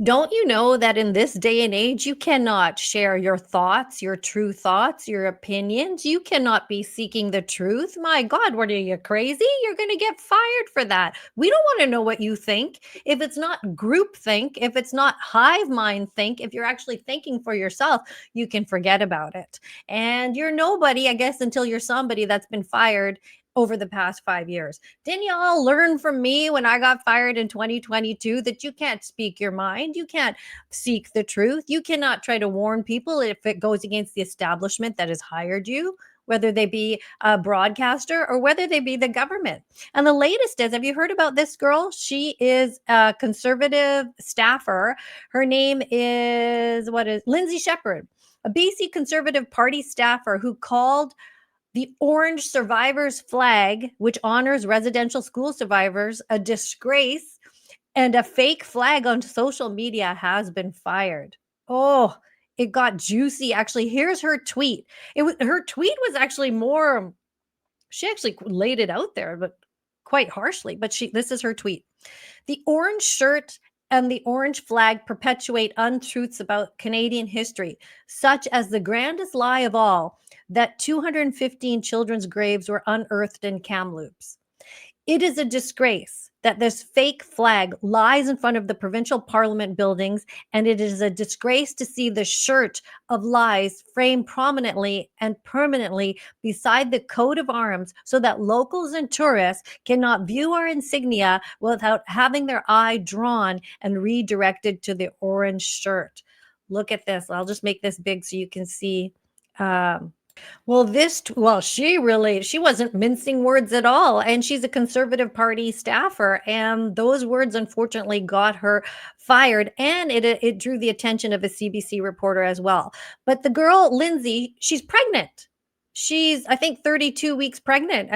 Don't you know that in this day and age, you cannot share your thoughts, your true thoughts, your opinions? You cannot be seeking the truth. My God, what are you crazy? You're going to get fired for that. We don't want to know what you think. If it's not group think, if it's not hive mind think, if you're actually thinking for yourself, you can forget about it. And you're nobody, I guess, until you're somebody that's been fired over the past 5 years. Didn't y'all learn from me when I got fired in 2022 that you can't speak your mind? You can't seek the truth. You cannot try to warn people if it goes against the establishment that has hired you, whether they be a broadcaster or whether they be the government. And the latest is, have you heard about this girl? She is a conservative staffer. Her name is, Lindsay Shepherd, a BC Conservative Party staffer who called the orange survivors flag, which honors residential school survivors, a disgrace, and a fake flag on social media, has been fired. Oh, it got juicy. Actually, here's her tweet. Her tweet was actually more, she actually laid it out there, but quite harshly. But this is her tweet. The orange shirt and the orange flag perpetuate untruths about Canadian history, such as the grandest lie of all, that 215 children's graves were unearthed in Kamloops. It is a disgrace that this fake flag lies in front of the provincial parliament buildings, and it is a disgrace to see the shirt of lies framed prominently and permanently beside the coat of arms so that locals and tourists cannot view our insignia without having their eye drawn and redirected to the orange shirt. Look at this. I'll just make this big so you can see. She wasn't mincing words at all, and she's a Conservative Party staffer, and those words unfortunately got her fired, and it drew the attention of a CBC reporter as well. But the girl Lindsay, she's pregnant. She's, I think, 32 weeks pregnant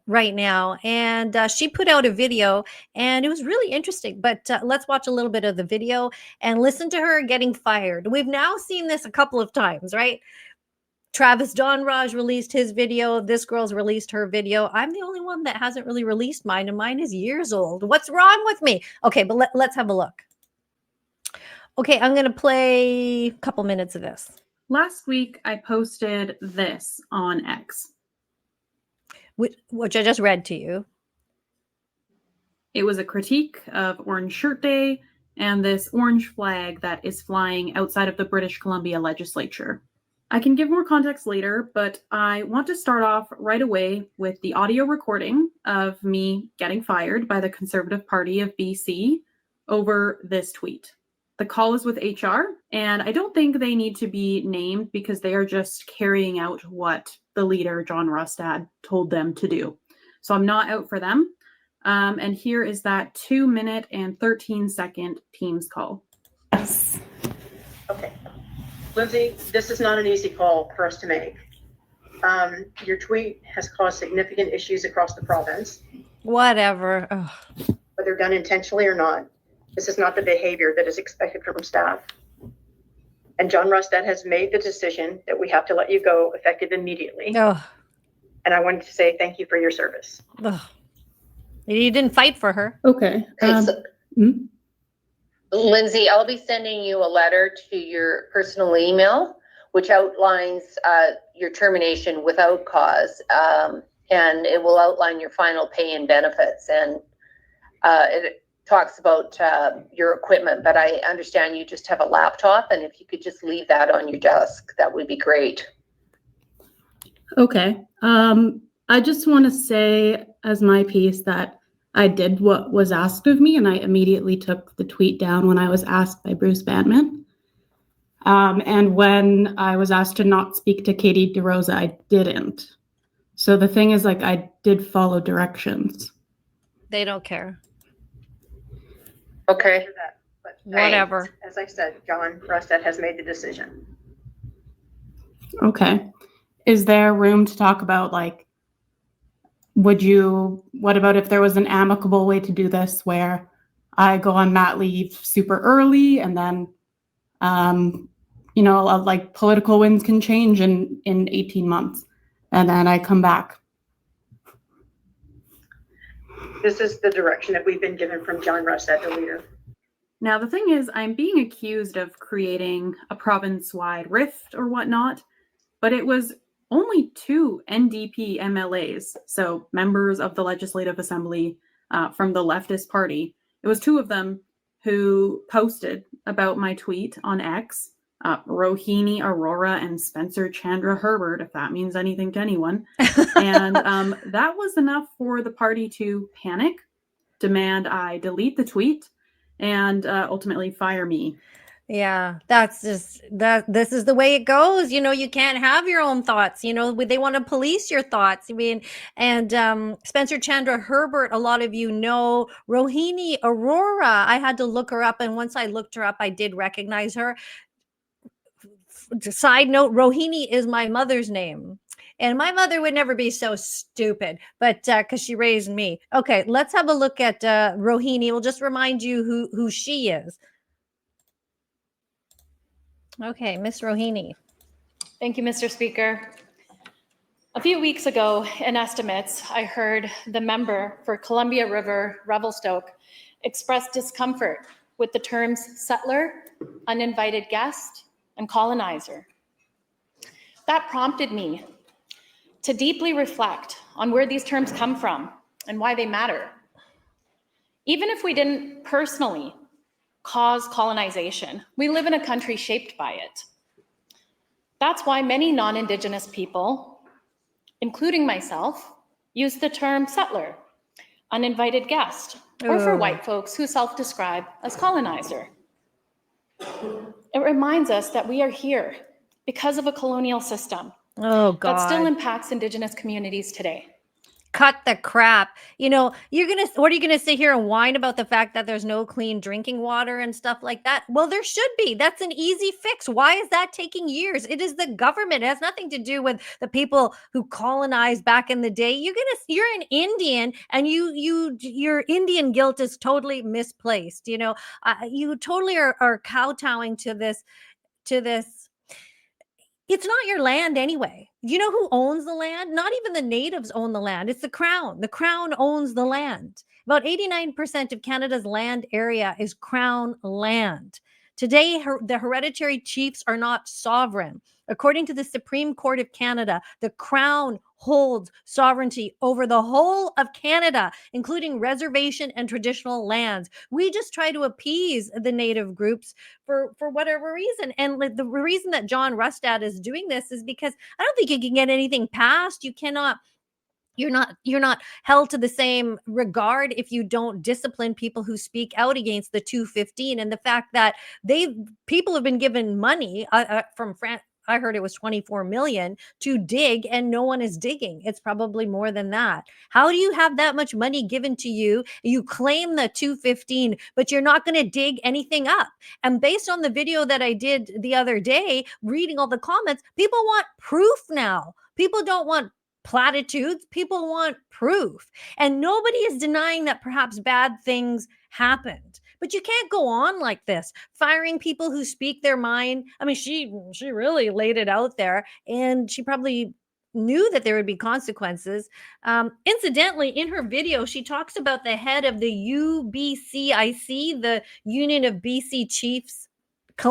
right now, and she put out a video, and it was really interesting. But let's watch a little bit of the video and listen to her getting fired. We've now seen this a couple of times, right? Travis Donraj released his video. This girl's released her video. I'm the only one that hasn't really released mine, and mine is years old. What's wrong with me? Okay, but let's have a look. Okay, I'm going to play a couple minutes of this. Last week, I posted this on X, which I just read to you. It was a critique of Orange Shirt Day and this orange flag that is flying outside of the British Columbia legislature. I can give more context later, but I want to start off right away with the audio recording of me getting fired by the Conservative Party of BC over this tweet. The call is with HR, and I don't think they need to be named because they are just carrying out what the leader, John Rustad, told them to do. So I'm not out for them. And here is that 2-minute and 13-second Teams call. Yes. Okay. Lindsay, this is not an easy call for us to make. Your tweet has caused significant issues across the province. Whatever. Ugh. Whether done intentionally or not, this is not the behavior that is expected from staff. And John Rustad has made the decision that we have to let you go effective immediately. Ugh. And I wanted to say thank you for your service. Ugh. You didn't fight for her. Okay. Lindsay, I'll be sending you a letter to your personal email, which outlines your termination without cause, and it will outline your final pay and benefits, and it talks about your equipment, but I understand you just have a laptop, and if you could just leave that on your desk, that would be great. Okay. I just want to say as my piece that I did what was asked of me, and I immediately took the tweet down when I was asked by Bruce Bandman. And when I was asked to not speak to Katie DeRosa, I didn't. So the thing is, like, I did follow directions. They don't care. Okay. But whatever. As I said, John Rustad has made the decision. Okay. Is there room to talk about, like, what about if there was an amicable way to do this where I go on mat leave super early and then, like political winds can change in 18 months and then I come back? This is the direction that we've been given from John Rustad, the leader. Now, the thing is, I'm being accused of creating a province-wide rift or whatnot, but it was only 2 NDP MLAs, so members of the Legislative Assembly from the leftist party. It was 2 of them who posted about my tweet on X, Rohini Aurora and Spencer Chandra Herbert, if that means anything to anyone. And that was enough for the party to panic, demand I delete the tweet, and ultimately fire me. Yeah, that's just that this is the way it goes. You can't have your own thoughts. They want to police your thoughts. I mean, and Spencer Chandra Herbert, a lot of you know. Rohini Aurora, I had to look her up, and once I looked her up, I did recognize her. Side note, Rohini is my mother's name. And my mother would never be so stupid, but because she raised me. Okay, let's have a look at Rohini. We'll just remind you who she is. Okay, Miss Rohini. Thank you, Mr. Speaker. A few weeks ago in estimates, I heard the member for Columbia River Revelstoke express discomfort with the terms settler, uninvited guest, and colonizer. That prompted me to deeply reflect on where these terms come from and why they matter. Even if we didn't personally cause colonization, we live in a country shaped by it. That's why many non-Indigenous people, including myself, use the term settler, uninvited guest, or for white folks who self-describe as colonizer. It reminds us that we are here because of a colonial system that still impacts Indigenous communities today. Cut the crap. What are you gonna sit here and whine about the fact that there's no clean drinking water and stuff like that? Well, there should be. That's an easy fix. Why is that taking years? It is the government. It has nothing to do with the people who colonized back in the day. You're an Indian, and your Indian guilt is totally misplaced. You totally are kowtowing to this. It's not your land anyway. You know who owns the land? Not even the natives own the land. It's the crown. The crown owns the land. About 89% of Canada's land area is crown land. Today, the hereditary chiefs are not sovereign. According to the Supreme Court of Canada, the crown holds sovereignty over the whole of Canada, including reservation and traditional lands. We just try to appease the native groups for whatever reason. And the reason that John Rustad is doing this is because I don't think you can get anything passed. You're not held to the same regard if you don't discipline people who speak out against the 215, and the fact that people have been given money from France. I heard it was 24 million to dig, and no one is digging. It's probably more than that. How do you have that much money given to you? You claim the 215, but you're not going to dig anything up. And based on the video that I did the other day, reading all the comments, people want proof now. People don't want platitudes. People want proof. And nobody is denying that perhaps bad things happened. But you can't go on like this, firing people who speak their mind. I mean, she really laid it out there, and she probably knew that there would be consequences. Incidentally, in her video, she talks about the head of the UBCIC, the Union of BC Chiefs,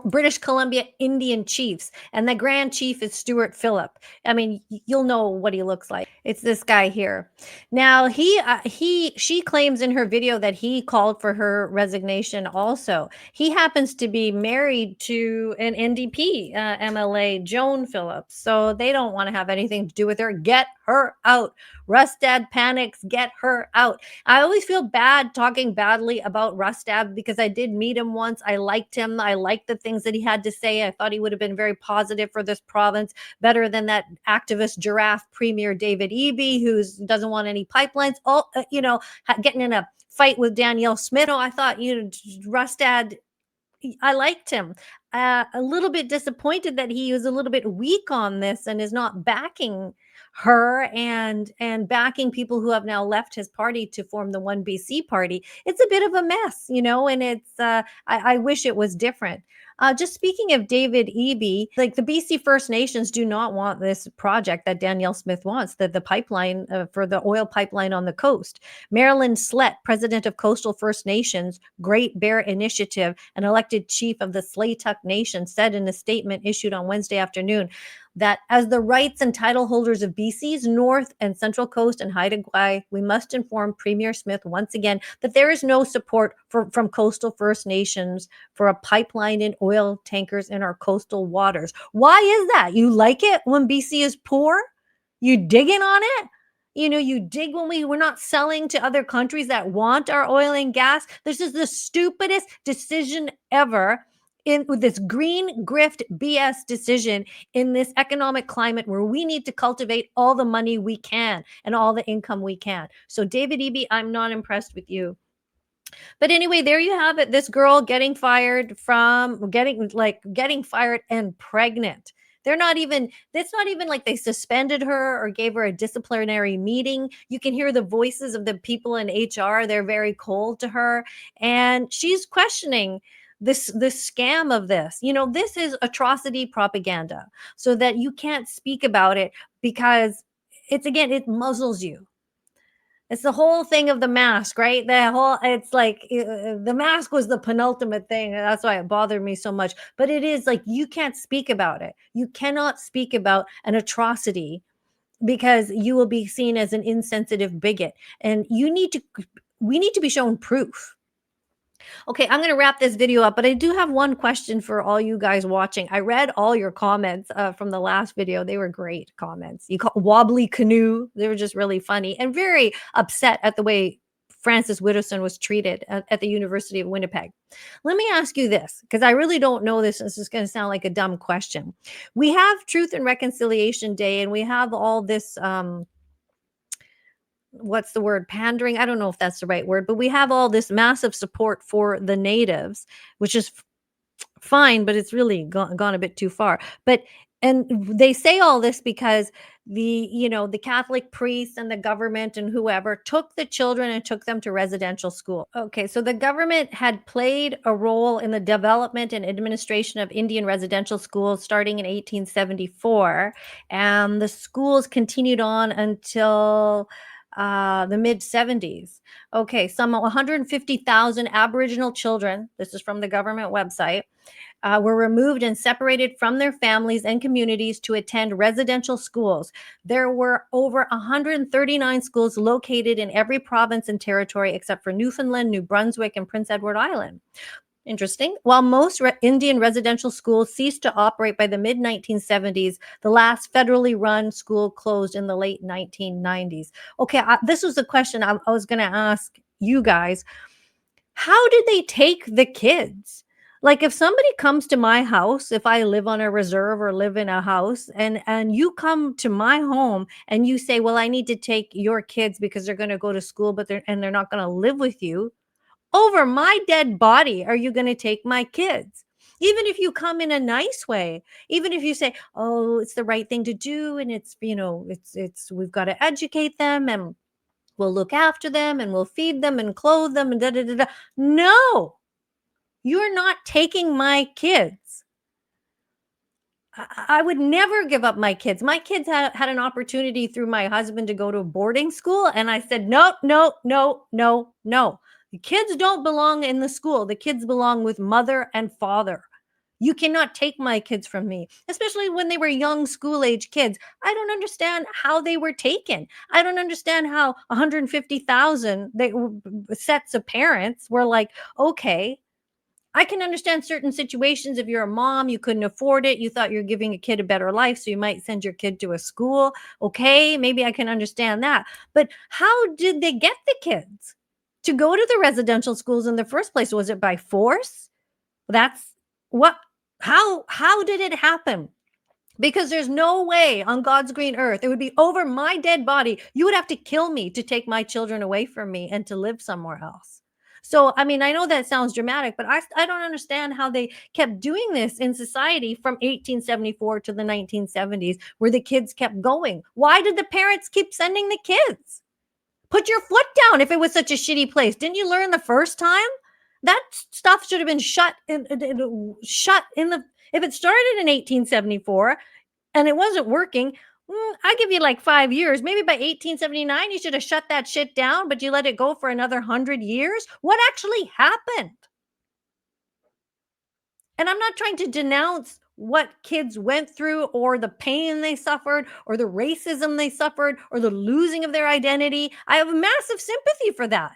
British Columbia Indian Chiefs, and the Grand Chief is Stuart Phillip. I mean, you'll know what he looks like. It's this guy here. Now, she claims in her video that he called for her resignation also. He happens to be married to an NDP MLA, Joan Phillips, so they don't want to have anything to do with her. Get her out. Rustad panics, get her out. I always feel bad talking badly about Rustad because I did meet him once. I liked him. I liked the things that he had to say. I thought he would have been very positive for this province, better than that activist giraffe Premier David Eby, who doesn't want any pipelines. Getting in a fight with Danielle Smith. I thought, Rustad, I liked him. A little bit disappointed that he was a little bit weak on this and is not backing her and backing people who have now left his party to form the One BC party. It's a bit of a mess, and it's I wish it was different. Just speaking of David Eby, like the BC First Nations do not want this project that Danielle Smith wants, the pipeline for the oil pipeline on the coast. Marilyn Slett, president of Coastal First Nations Great Bear Initiative and elected chief of the Slaytuk Nation, said in a statement issued on Wednesday afternoon that as the rights and title holders of BC's North and Central Coast and Haida Gwaii, we must inform Premier Smith once again that there is no support from Coastal First Nations for a pipeline in oil tankers in our coastal waters. Why is that? You like it when BC is poor? You digging on it? You dig when we're not selling to other countries that want our oil and gas. This is the stupidest decision ever with this green grift BS decision in this economic climate where we need to cultivate all the money we can and all the income we can. So David Eby, I'm not impressed with you. But anyway, there you have it. This girl getting fired and pregnant. It's not even like they suspended her or gave her a disciplinary meeting. You can hear the voices of the people in HR. They're very cold to her. And she's questioning this scam of this. This is atrocity propaganda, so that you can't speak about it because it muzzles you. It's the whole thing of the mask, right? It's like the mask was the penultimate thing. That's why it bothered me so much. But it is like, you can't speak about it. You cannot speak about an atrocity because you will be seen as an insensitive bigot. And we need to be shown proof. Okay, I'm going to wrap this video up, but I do have one question for all you guys watching. I read all your comments from the last video. They were great comments. You call wobbly canoe. They were just really funny and very upset at the way Francis Widdowson was treated at the University of Winnipeg. Let me ask you this, because I really don't know this. This is going to sound like a dumb question. We have Truth and Reconciliation Day, and we have all this what's the word, pandering, I don't know if that's the right word, but we have all this massive support for the natives, which is fine, but it's really gone a bit too far. And they say all this because the Catholic priests and the government and whoever took the children and took them to residential school. Okay, so the government had played a role in the development and administration of Indian residential schools starting in 1874, and the schools continued on until the mid 70s. Okay, some 150,000 Aboriginal children, this is from the government website, were removed and separated from their families and communities to attend residential schools. There were over 139 schools located in every province and territory except for Newfoundland, New Brunswick, and Prince Edward Island. Interesting. While most Indian residential schools ceased to operate by the mid-1970s, the last federally run school closed in the late 1990s. Okay, this was the question I was going to ask you guys. How did they take the kids? Like, if somebody comes to my house, if I live on a reserve or live in a house, and you come to my home and you say, well, I need to take your kids because they're going to go to school, but they're not going to live with you. Over my dead body, are you going to take my kids? Even if you come in a nice way, even if you say, oh, it's the right thing to do, and it's we've got to educate them, and we'll look after them, and we'll feed them and clothe them, and da da da da. No, you're not taking my kids. I would never give up my kids. My kids had an opportunity through my husband to go to boarding school, and I said, no, no, no, no, no. The kids don't belong in the school. The kids belong with mother and father. You cannot take my kids from me, especially when they were young school-age kids. I don't understand how they were taken. I don't understand how 150,000 sets of parents were like, okay, I can understand certain situations. If you're a mom, you couldn't afford it. You thought you're giving a kid a better life, so you might send your kid to a school. Okay, maybe I can understand that. But how did they get the kids to go to the residential schools in the first place? Was it by force? How did it happen? Because there's no way on God's green earth, it would be over my dead body. You would have to kill me to take my children away from me and to live somewhere else. So, I mean, I know that sounds dramatic, but I don't understand how they kept doing this in society from 1874 to the 1970s, where the kids kept going. Why did the parents keep sending the kids? Put your foot down if it was such a shitty place. Didn't you learn the first time That stuff should have been shut in the, if it started in 1874 and it wasn't working, I give you like 5 years. Maybe by 1879, you should have shut that shit down, but you let it go for another 100 years. What actually happened? And I'm not trying to denounce what kids went through or the pain they suffered or the racism they suffered or the losing of their identity. I have massive sympathy for that.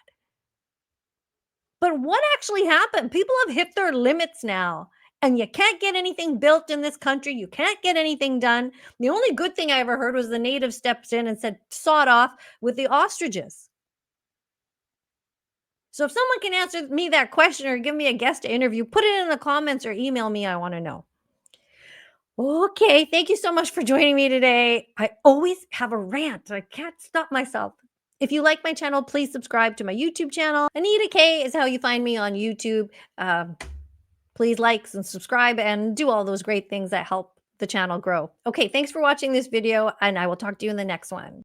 But what actually happened? People have hit their limits now, and you can't get anything built in this country. You can't get anything done. The only good thing I ever heard was the native stepped in and said, "Sawed off" with the ostriches. So if someone can answer me that question or give me a guest to interview, put it in the comments or email me. I want to know. Okay, thank you so much for joining me today. I always have a rant. I can't stop myself. If you like my channel, please subscribe to my YouTube channel. Anita K is how you find me on YouTube. Please like and subscribe and do all those great things that help the channel grow. Okay, thanks for watching this video, and I will talk to you in the next one.